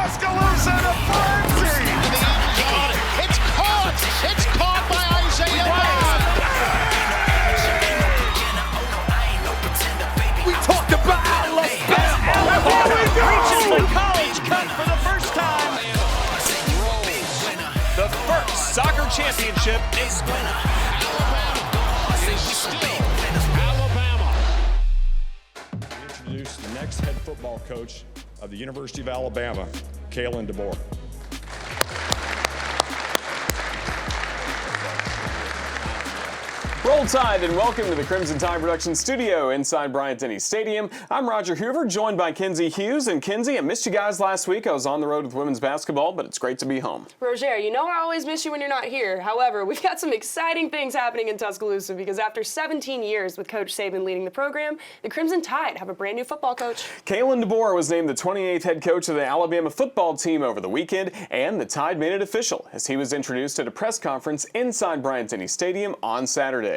Tuscaloosa to frenzy. It's caught. It's caught by Isaiah Webb. We talked about Alabama. Reaches the college cup for the first time. The first soccer championship is Alabama. We introduce the next head football coach of the University of Alabama, Kalen DeBoer. Roll Tide and welcome to the Crimson Tide Production Studio inside Bryant-Denny Stadium. I'm Roger Hoover, joined by Kinsey Hughes. And Kinsey, I missed you guys last week. I was on the road with women's basketball, but it's great to be home. Roger, you know I always miss you when you're not here. However, we've got some exciting things happening in Tuscaloosa because after 17 years with Coach Saban leading the program, the Crimson Tide have a brand new football coach. Kalen DeBoer was named the 28th head coach of the Alabama football team over the weekend, and the Tide made it official as he was introduced at a press conference inside Bryant-Denny Stadium on Saturday.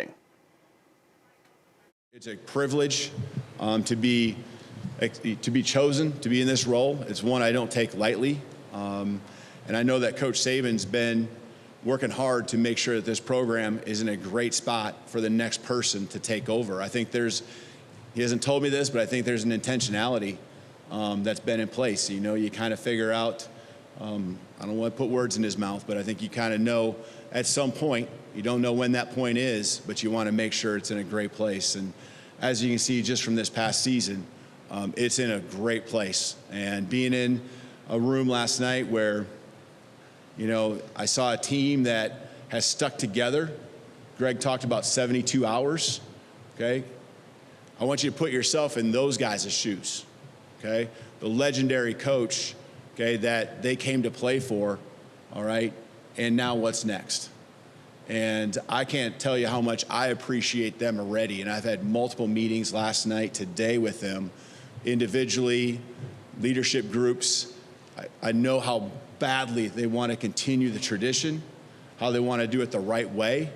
It's a privilege to be chosen to be in this role. It's one I don't take lightly, and I know that Coach Saban's been working hard to make sure that this program is in a great spot for the next person to take over. I think he hasn't told me this, but I think there's an intentionality that's been in place. You know, you kind of figure out, I don't want to put words in his mouth, but I think you kind of know at some point. You don't know when that point is, but you want to make sure it's in a great place. And as you can see just from this past season, it's in a great place. And being in a room last night where, you know, I saw a team that has stuck together. Greg talked about 72 hours, okay? I want you to put yourself in those guys' shoes, okay? The legendary coach, okay, that they came to play for, all right? And now what's next? And I can't tell you how much I appreciate them already. And I've had multiple meetings last night, today with them, individually, leadership groups. I know how badly they want to continue the tradition, how they want to do it the right way.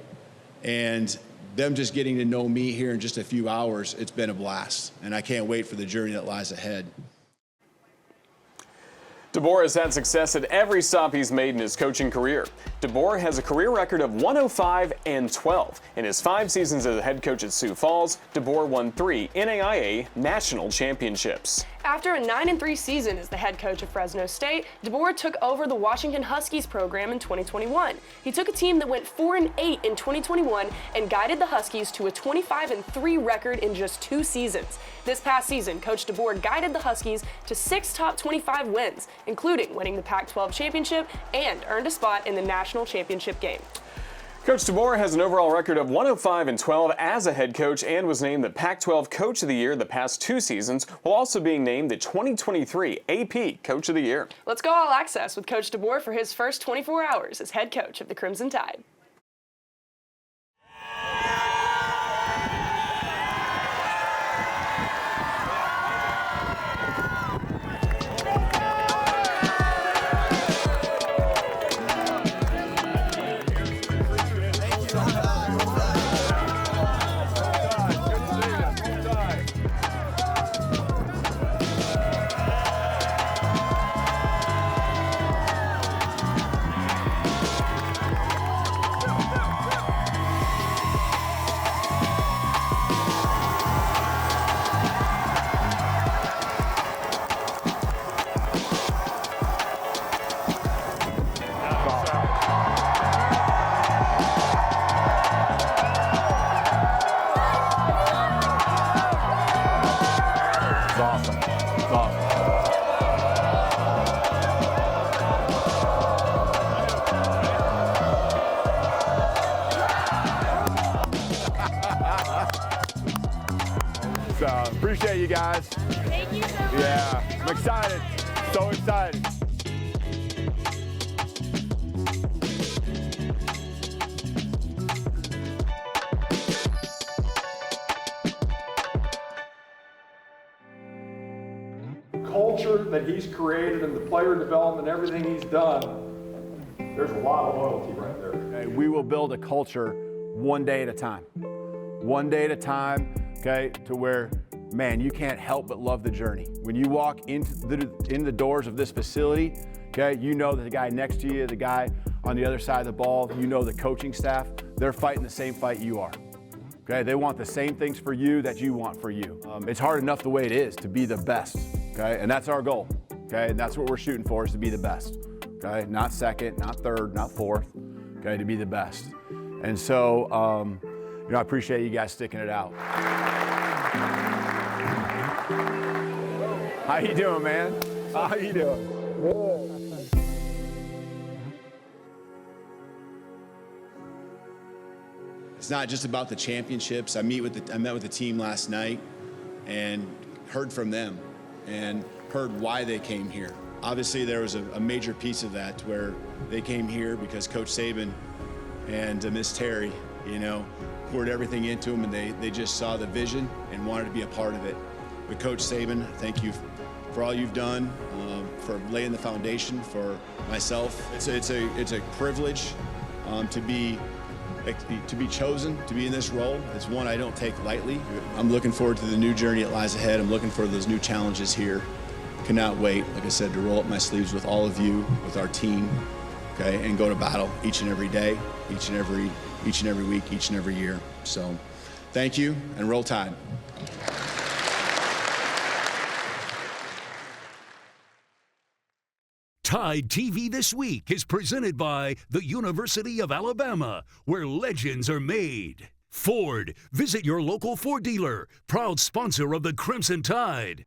And them just getting to know me here in just a few hours, it's been a blast. And I can't wait for the journey that lies ahead. DeBoer has had success at every stop he's made in his coaching career. DeBoer has a career record of 105-12. In his 5 seasons as a head coach at Sioux Falls, DeBoer won 3 NAIA national championships. After a 9-3 season as the head coach of Fresno State, DeBoer took over the Washington Huskies program in 2021. He took a team that went 4-8 in 2021 and guided the Huskies to a 25-3 record in just 2 seasons. This past season, Coach DeBoer guided the Huskies to 6 top 25 wins, including winning the Pac-12 championship and earned a spot in the national championship game. Coach DeBoer has an overall record of 105-12 as a head coach and was named the Pac-12 Coach of the Year the past 2 seasons, while also being named the 2023 AP Coach of the Year. Let's go all access with Coach DeBoer for his first 24 hours as head coach of the Crimson Tide. So appreciate you guys. Thank you so much. Yeah, I'm excited. So excited. Culture that he's created and the player development, everything he's done, there's a lot of loyalty right there. Okay, we will build a culture one day at a time. One day at a time, okay, to where man, you can't help but love the journey. When you walk into the doors of this facility, okay, you know that the guy next to you, the guy on the other side of the ball, you know the coaching staff, they're fighting the same fight you are. Okay, they want the same things for you that you want for you. It's hard enough the way it is to be the best, okay? And that's our goal, okay? And that's what we're shooting for, is to be the best, okay? Not second, not third, not fourth, okay? To be the best. And so, you know, I appreciate you guys sticking it out. How you doing, man? How you doing? It's not just about the championships. I met with the team last night and heard from them and heard why they came here. Obviously, there was a major piece of that where they came here because Coach Saban and Miss Terry, you know, poured everything into them, and they just saw the vision and wanted to be a part of it. But Coach Saban, thank you for all you've done, for laying the foundation for myself. It's a privilege to be chosen to be in this role. It's one I don't take lightly. I'm looking forward to the new journey that lies ahead. I'm looking for those new challenges here. Cannot wait, like I said, to roll up my sleeves with all of you, with our team, okay, and go to battle each and every day, each and every week, each and every year. So thank you, and roll Tide. TideTV This Week is presented by the University of Alabama, where legends are made. Ford, visit your local Ford dealer, proud sponsor of the Crimson Tide.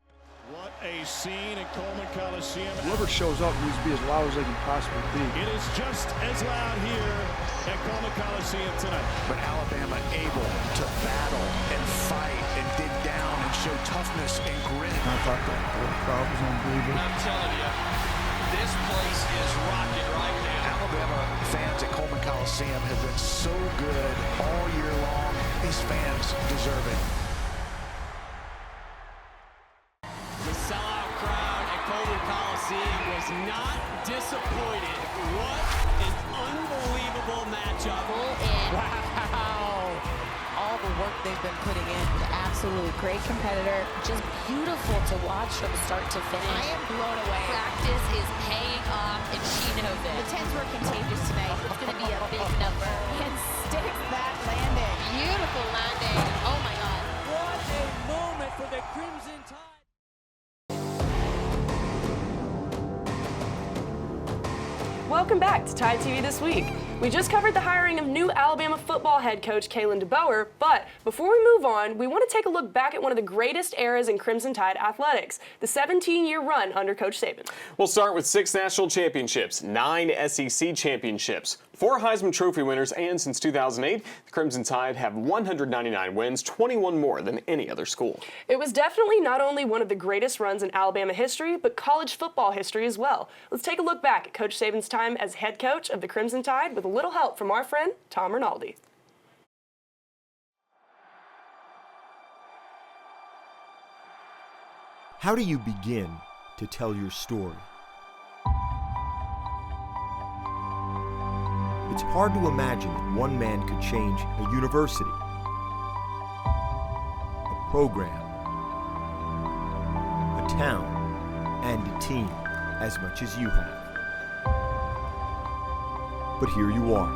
What a scene at Coleman Coliseum. Whoever shows up needs to be as loud as they can possibly be. It is just as loud here at Coleman Coliseum tonight. But Alabama able to battle and fight and dig down and show toughness and grit. I thought the crowd was unbelievable. I'm telling you, this place is rocking right now. Alabama fans at Coleman Coliseum have been so good all year long. These fans deserve it. The sellout crowd at Coleman Coliseum was not disappointed. What an unbelievable matchup. Wow. All the work they've been putting in. Absolutely great competitor. Just beautiful to watch from start to finish. I am blown away. Practice is paying off, and she knows it. The 10s were contagious tonight. It's going to be a big number. And sticks that landing. Beautiful landing. Oh my God. What a moment for the Crimson Tide. Welcome back to TideTV This Week. We just covered the hiring of new Alabama football head coach Kalen DeBoer, but before we move on, we want to take a look back at one of the greatest eras in Crimson Tide athletics, the 17-year run under Coach Saban. We'll start with 6 national championships, 9 SEC championships, 4 Heisman Trophy winners, and since 2008, the Crimson Tide have 199 wins, 21 more than any other school. It was definitely not only one of the greatest runs in Alabama history, but college football history as well. Let's take a look back at Coach Saban's time as head coach of the Crimson Tide with a little help from our friend, Tom Rinaldi. How do you begin to tell your story? It's hard to imagine that one man could change a university, a program, a town, and a team as much as you have. But here you are.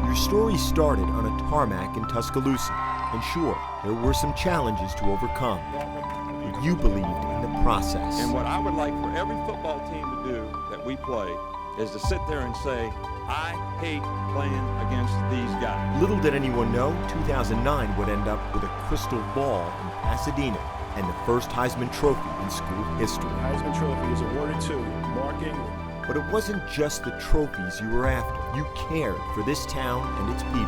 Your story started on a tarmac in Tuscaloosa, and sure, there were some challenges to overcome, but you believed in the process. And what I would like for every football team to do that we play is to sit there and say, I hate playing against these guys. Little did anyone know, 2009 would end up with a crystal ball in Pasadena and the first Heisman Trophy in school history. The Heisman Trophy is awarded to Mark Ingram. But it wasn't just the trophies you were after. You cared for this town and its people.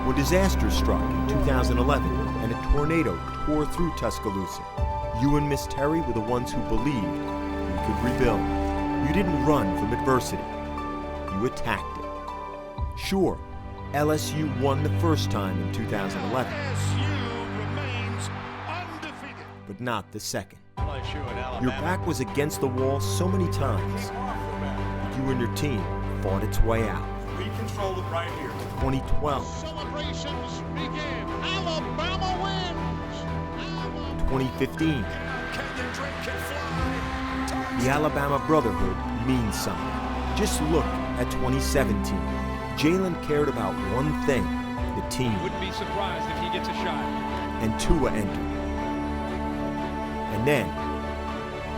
When disaster struck in 2011 and a tornado tore through Tuscaloosa, you and Miss Terry were the ones who believed we could rebuild. You didn't run from adversity. You attacked it. Sure, LSU won the first time in 2011. LSU remains undefeated. But not the second. Your back was against the wall so many times, but you and your team fought its way out. We control it right here. 2012. Celebrations begin. Alabama wins. 2015. The Alabama Brotherhood means something. Just look at 2017. Jalen cared about one thing, the team. Wouldn't be surprised if he gets a shot. And Tua entered. And then,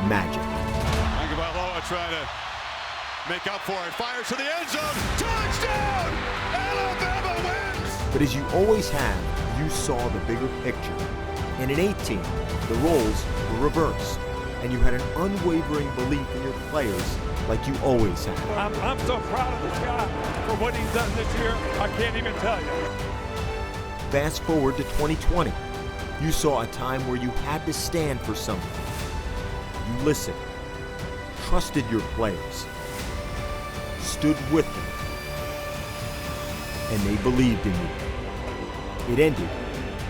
magic. Tagovailoa trying to make up for it. Fires to the end zone. Touchdown! Alabama wins! But as you always have, you saw the bigger picture. And in 18, the roles were reversed. And you had an unwavering belief in your players like you always have. I'm so proud of this guy for what he's done this year. I can't even tell you. Fast forward to 2020. You saw a time where you had to stand for something. You listened, trusted your players, stood with them, and they believed in you. It ended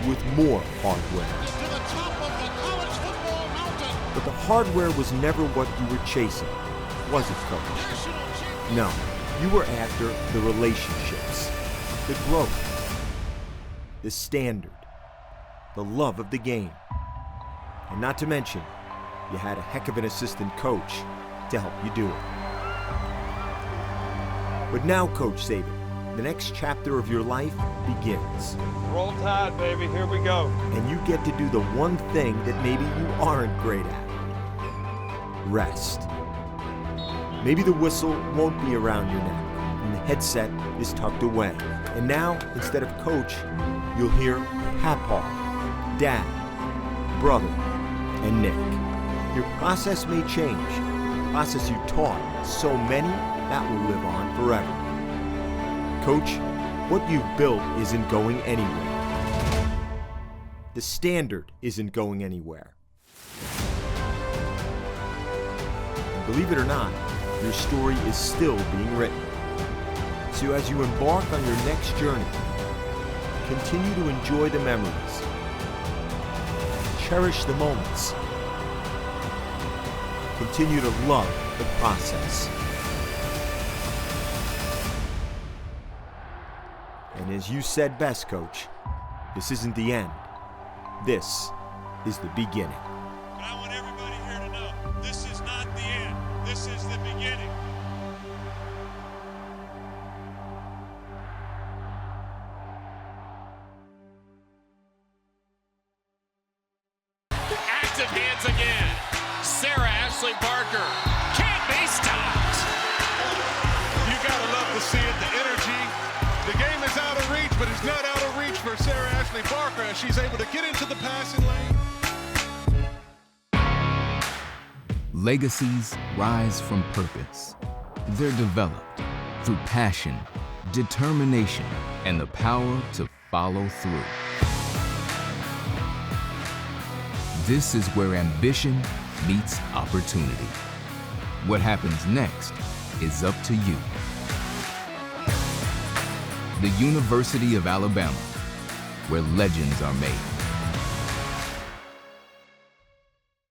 with more hardware. But the hardware was never what you were chasing, was it, Coach? No, you were after the relationships, the growth, the standard, the love of the game. And not to mention, you had a heck of an assistant coach to help you do it. But now, Coach Saban, the next chapter of your life begins. Roll Tide, baby. Here we go. And you get to do the one thing that maybe you aren't great at. Rest. Maybe the whistle won't be around your neck and the headset is tucked away. And now, instead of coach, you'll hear Papa, Dad, Brother, and Nick. Your process may change. The process you taught so many, that will live on forever. Coach, what you've built isn't going anywhere. The standard isn't going anywhere. And believe it or not, your story is still being written. So as you embark on your next journey, continue to enjoy the memories. Cherish the moments. Continue to love the process. And as you said best, Coach, this isn't the end. This is the beginning. But I want everybody here to know, this is not the end. This is the beginning. Active hands again. Sarah Ashley Barker can't be stopped. You gotta love to see it, the energy. The game is out of reach, but it's not out of reach for Sarah Ashley Barker as she's able to get into the passing lane. Legacies rise from purpose. They're developed through passion, determination, and the power to follow through. This is where ambition meets opportunity. What happens next is up to you. The University of Alabama, where legends are made.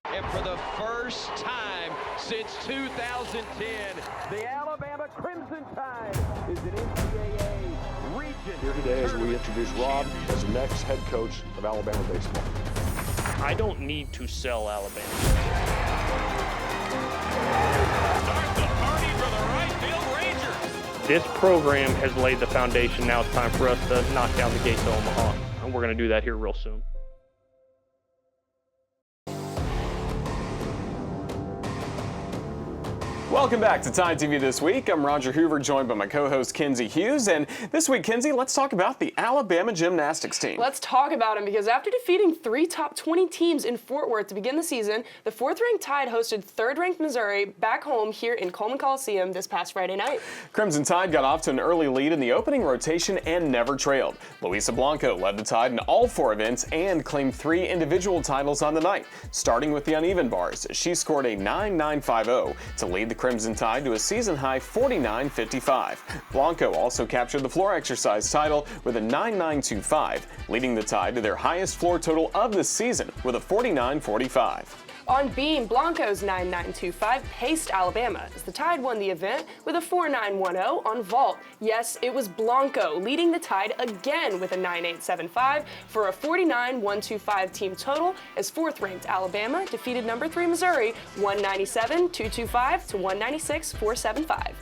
And for the first time since 2010, the Alabama Crimson Tide is an NCAA region. Here today as we introduce Rob as the next head coach of Alabama baseball. I don't need to sell Alabama. Start the party for the right field Rangers. This program has laid the foundation. Now it's time for us to knock down the gates of Omaha. And we're going to do that here real soon. Welcome back to Tide TV This Week. I'm Roger Hoover, joined by my co-host Kenzie Hughes. And this week, Kenzie, let's talk about the Alabama gymnastics team. Let's talk about them because after defeating 3 top 20 teams in Fort Worth to begin the season, the 4th-ranked Tide hosted 3rd-ranked Missouri back home here in Coleman Coliseum this past Friday night. Crimson Tide got off to an early lead in the opening rotation and never trailed. Luisa Blanco led the Tide in all 4 events and claimed 3 individual titles on the night, starting with the uneven bars. She scored a 9.950 to lead the Crimson Tide to a season-high 49-55. Blanco also captured the floor exercise title with a 9.925, leading the Tide to their highest floor total of the season with a 49-45. On beam, Blanco's 9.925 paced Alabama as the Tide won the event with a 4.910 on vault. Yes, it was Blanco leading the Tide again with a 9.875 for a 49-125 team total as fourth-ranked Alabama defeated number 3 Missouri 197-225 to 196-475.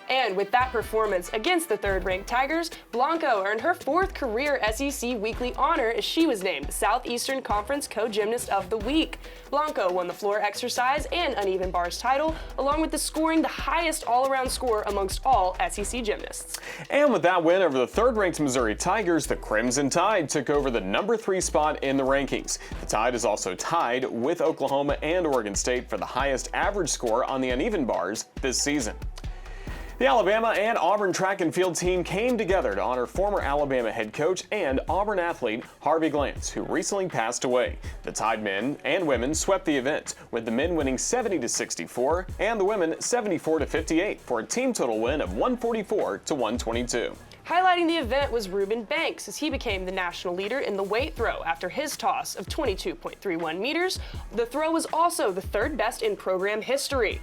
And with that performance against the third-ranked Tigers, Blanco earned her 4th career SEC Weekly honor as she was named the Southeastern Conference Co-Gymnast of the Week. Blanco won the floor exercise and uneven bars title, along with scoring the highest all-around score amongst all SEC gymnasts. And with that win over the third-ranked Missouri Tigers, the Crimson Tide took over the number 3 spot in the rankings. The Tide is also tied with Oklahoma and Oregon State for the highest average score on the uneven bars this season. The Alabama and Auburn track and field team came together to honor former Alabama head coach and Auburn athlete Harvey Glance, who recently passed away. The Tide men and women swept the event, with the men winning 70-64 and the women 74-58 for a team total win of 144-122. Highlighting the event was Reuben Banks as he became the national leader in the weight throw after his toss of 22.31 meters. The throw was also the 3rd best in program history.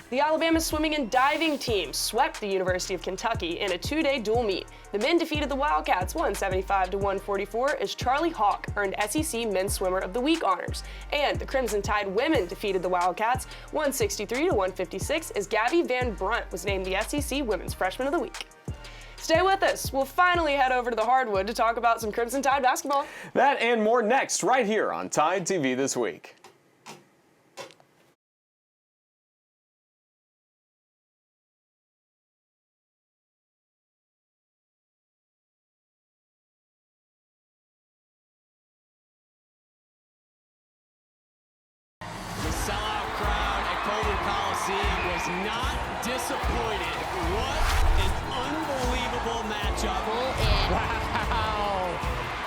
The Alabama swimming and diving team swept the University of Kentucky in a 2-day dual meet. The men defeated the Wildcats 175-144 as Charlie Hawk earned SEC Men's Swimmer of the Week honors. And the Crimson Tide women defeated the Wildcats 163-156 as Gabby Van Brunt was named the SEC Women's Freshman of the Week. Stay with us. We'll finally head over to the hardwood to talk about some Crimson Tide basketball. That and more next, right here on Tide TV This Week. Sellout crowd at Coleman Coliseum was not disappointed. What an unbelievable matchup. Wow.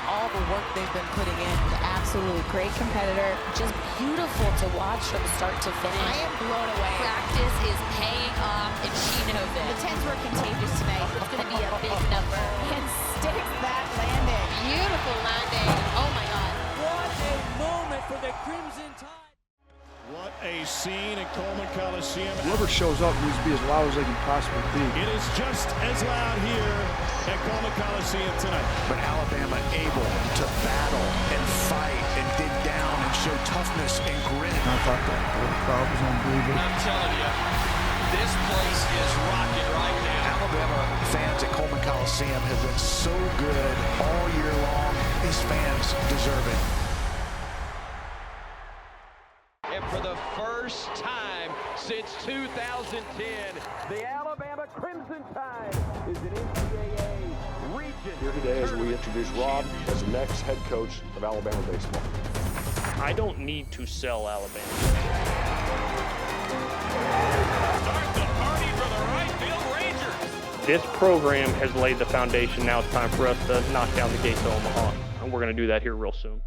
All the work they've been putting in. Absolutely great competitor. Just beautiful to watch from start to finish. I am blown away. Practice is paying off, and she knows it. The 10s were contagious tonight. It's going to be a big number. And sticks that landing. Beautiful landing. Oh, my God. What a moment for the Crimson Tide. What a scene at Coleman Coliseum. Whoever shows up needs to be as loud as they can possibly be. It is just as loud here at Coleman Coliseum tonight. But Alabama able to battle and fight and dig down and show toughness and grit. I thought that crowd was unbelievable. I'm telling you, this place is rocking right now. Alabama fans at Coleman Coliseum have been so good all year long. These fans deserve it. And for the first time since 2010, the Alabama Crimson Tide is an NCAA region. Here today as we introduce Rob as the next head coach of Alabama baseball. I don't need to sell Alabama. Start the party for the right field Rangers. This program has laid the foundation. Now it's time for us to knock down the gates of Omaha, and we're going to do that here real soon.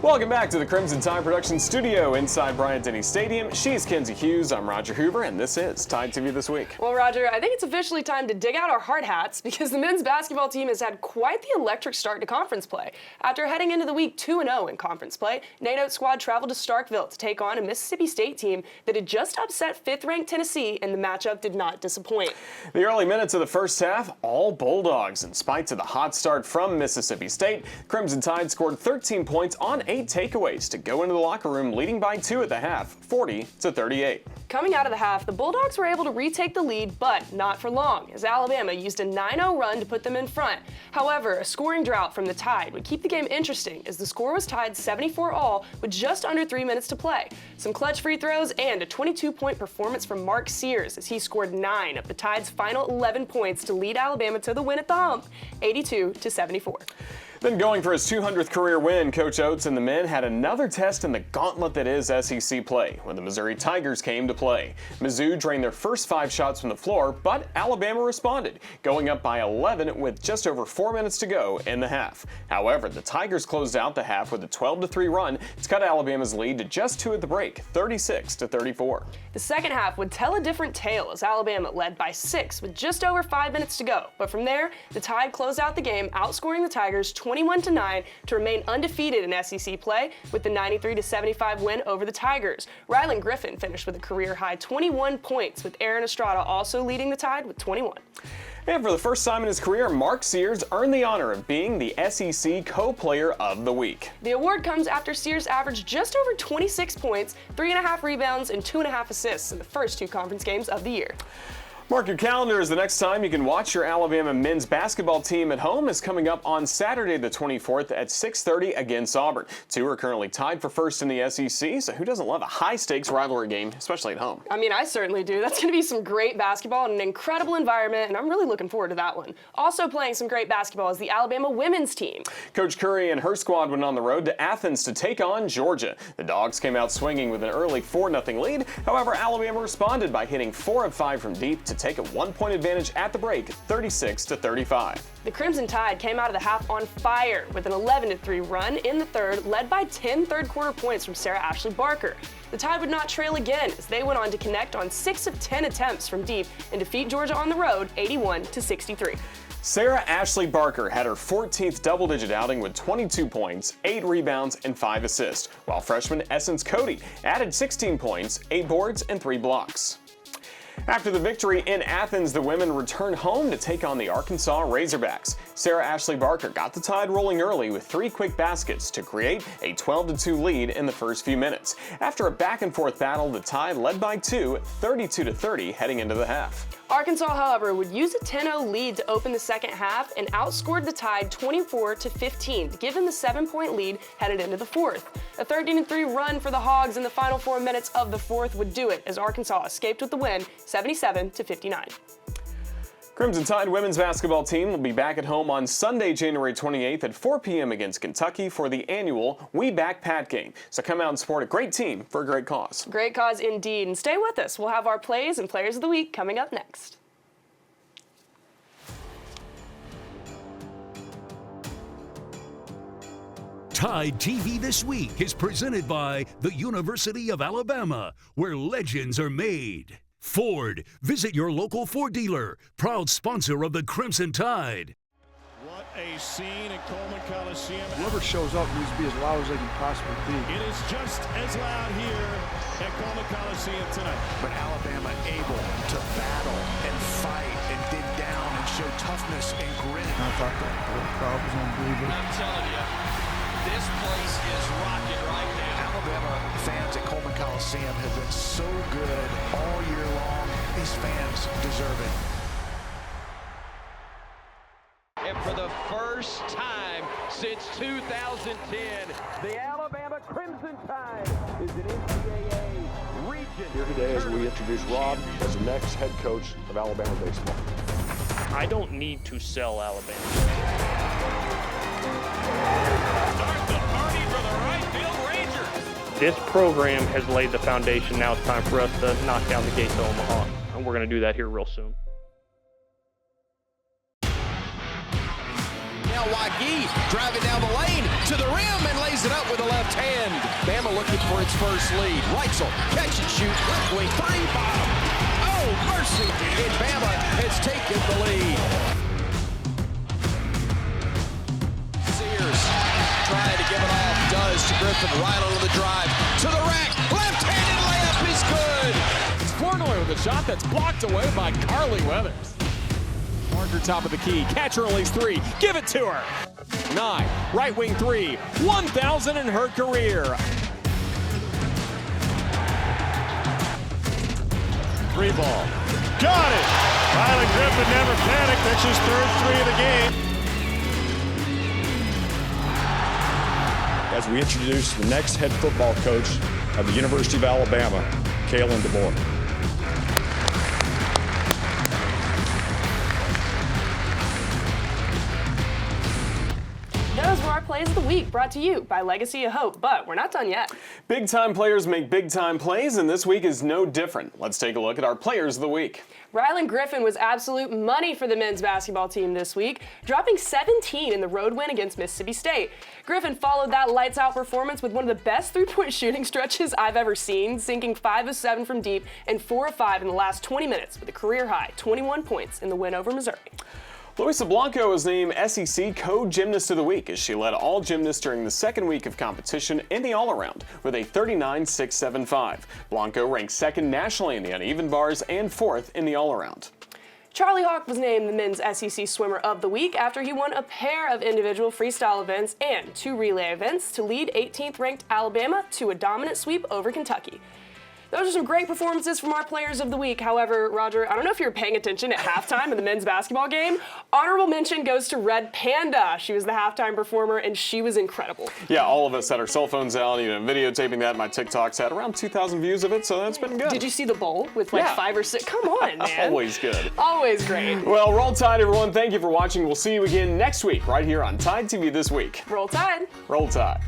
Welcome back to the Crimson Tide Production Studio inside Bryant-Denny Stadium. She's Kenzie Hughes, I'm Roger Hoover, and this is Tide TV This Week. Well, Roger, I think it's officially time to dig out our hard hats because the men's basketball team has had quite the electric start to conference play. After heading into the week 2-0 in conference play, NATO's squad traveled to Starkville to take on a Mississippi State team that had just upset 5th-ranked Tennessee, and the matchup did not disappoint. The early minutes of the first half, all Bulldogs. In spite of the hot start from Mississippi State, Crimson Tide scored 13 points on 8 takeaways to go into the locker room leading by 2 at the half, 40-38. Coming out of the half, the Bulldogs were able to retake the lead, but not for long, as Alabama used a 9-0 run to put them in front. However, a scoring drought from the Tide would keep the game interesting, as the score was tied 74-all with just under 3 minutes to play. Some clutch free throws and a 22-point performance from Mark Sears, as he scored 9 of the Tide's final 11 points to lead Alabama to the win at the hump, 82-74. Then going for his 200th career win, Coach Oates and the men had another test in the gauntlet that is SEC play when the Missouri Tigers came to play. Mizzou drained their first 5 shots from the floor, but Alabama responded, going up by 11 with just over 4 minutes to go in the half. However, the Tigers closed out the half with a 12-3 run to cut Alabama's lead to just 2 at the break, 36-34. The second half would tell a different tale as Alabama led by 6 with just over 5 minutes to go. But from there, the Tide closed out the game, outscoring the Tigers 21-9 to remain undefeated in SEC play with the 93-75 win over the Tigers. Rylan Griffin finished with a career-high 21 points, with Aaron Estrada also leading the Tide with 21. And for the first time in his career, Mark Sears earned the honor of being the SEC Co-Player of the Week. The award comes after Sears averaged just over 26 points, 3.5 rebounds, and 2.5 assists in the first 2 conference games of the year. Mark your calendars. The next time you can watch your Alabama men's basketball team at home is coming up on Saturday the 24th at 6:30 against Auburn. 2 are currently tied for first in the SEC, so who doesn't love a high-stakes rivalry game, especially at home? I mean, I certainly do. That's going to be some great basketball and an incredible environment, and I'm really looking forward to that one. Also playing some great basketball is the Alabama women's team. Coach Curry and her squad went on the road to Athens to take on Georgia. The Dogs came out swinging with an early 4-0 lead. However, Alabama responded by hitting 4 of 5 from deep to take a 1-point advantage at the break, 36-35. The Crimson Tide came out of the half on fire with an 11-3 run in the third, led by 10 third-quarter points from Sarah Ashley Barker. The Tide would not trail again as they went on to connect on 6 of 10 attempts from deep and defeat Georgia on the road 81-63. Sarah Ashley Barker had her 14th double-digit outing with 22 points, 8 rebounds, and 5 assists, while freshman Essence Cody added 16 points, 8 boards, and 3 blocks. After the victory in Athens, the women returned home to take on the Arkansas Razorbacks. Sarah Ashley Barker got the Tide rolling early with 3 quick baskets to create a 12-2 lead in the first few minutes. After a back-and-forth battle, the Tide led by 2, 32-30 heading into the half. Arkansas, however, would use a 10-0 lead to open the second half and outscored the Tide 24-15 to give them the 7-point lead headed into the fourth. A 13-3 run for the Hogs in the final 4 minutes of the fourth would do it as Arkansas escaped with the win, 77-59. Crimson Tide women's basketball team will be back at home on Sunday, January 28th at 4 p.m. against Kentucky for the annual We Back Pat game. So come out and support a great team for a great cause. Great cause indeed. And stay with us. We'll have our plays and players of the week coming up next. Tide TV This Week is presented by the University of Alabama, where legends are made. Ford, visit your local Ford dealer, proud sponsor of the Crimson Tide. What a scene at Coleman Coliseum. Whoever shows up needs to be as loud as they can possibly be. It is just as loud here at Coleman Coliseum tonight. But Alabama able to battle and fight and dig down and show toughness and grit. I thought the crowd was unbelievable. I'm telling you, this place is rocking right now. Alabama fans at Coleman Coliseum have been so good all year long. These fans deserve it. And for the first time since 2010, the Alabama Crimson Tide is an NCAA region. Here today as we introduce Rob as the next head coach of Alabama baseball. I don't need to sell Alabama. Start the party for the right field Rangers. This program has laid the foundation. Now it's time for us to knock down the gates of Omaha. And we're going to do that here real soon. Now Wagee driving down the lane to the rim and lays it up with the left hand. Bama looking for its first lead. Reitzel, catch and shoot, left wing, 3-bomb. Oh, mercy! And Bama has taken the lead. Sears trying to give it off, does to Griffin, right on the drive, to the rack, left-handed layup is good. It's Flournoy with a shot that's blocked away by Carly Weathers. Parker top of the key, catcher release 3, give it to her. 9, right wing 3, 1,000 in her career. 3 ball. Got it! Rylan Griffin never panicked. That's his third 3 of the game. As we introduce the next head football coach of the University of Alabama, Kalen DeBoer. Those our Plays of the Week, brought to you by Legacy of Hope. But we're not done yet. Big-time players make big-time plays, and this week is no different. Let's take a look at our Players of the Week. Rylan Griffin was absolute money for the men's basketball team this week, dropping 17 in the road win against Mississippi State. Griffin followed that lights-out performance with one of the best three-point shooting stretches I've ever seen, sinking 5 of 7 from deep and 4 of 5 in the last 20 minutes with a career-high 21 points in the win over Missouri. Luisa Blanco was named SEC Co-Gymnast of the Week as she led all gymnasts during the second week of competition in the all-around with a 39.675. Blanco ranked second nationally in the uneven bars and fourth in the all-around. Charlie Hawk was named the men's SEC Swimmer of the Week after he won a pair of individual freestyle events and 2 relay events to lead 18th ranked Alabama to a dominant sweep over Kentucky. Those are some great performances from our Players of the Week. However, Roger, I don't know if you were paying attention at halftime of the men's basketball game. Honorable mention goes to Red Panda. She was the halftime performer, and she was incredible. Yeah, all of us had our cell phones out, videotaping that. My TikTok's had around 2,000 views of it, so that's been good. Did you see the bowl with like 5 or 6? Come on, man. Always good. Always great. Well, roll Tide, everyone. Thank you for watching. We'll see you again next week right here on Tide TV This Week. Roll Tide. Roll Tide.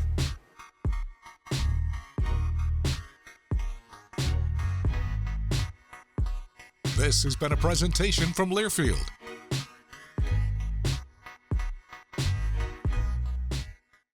This has been a presentation from Learfield,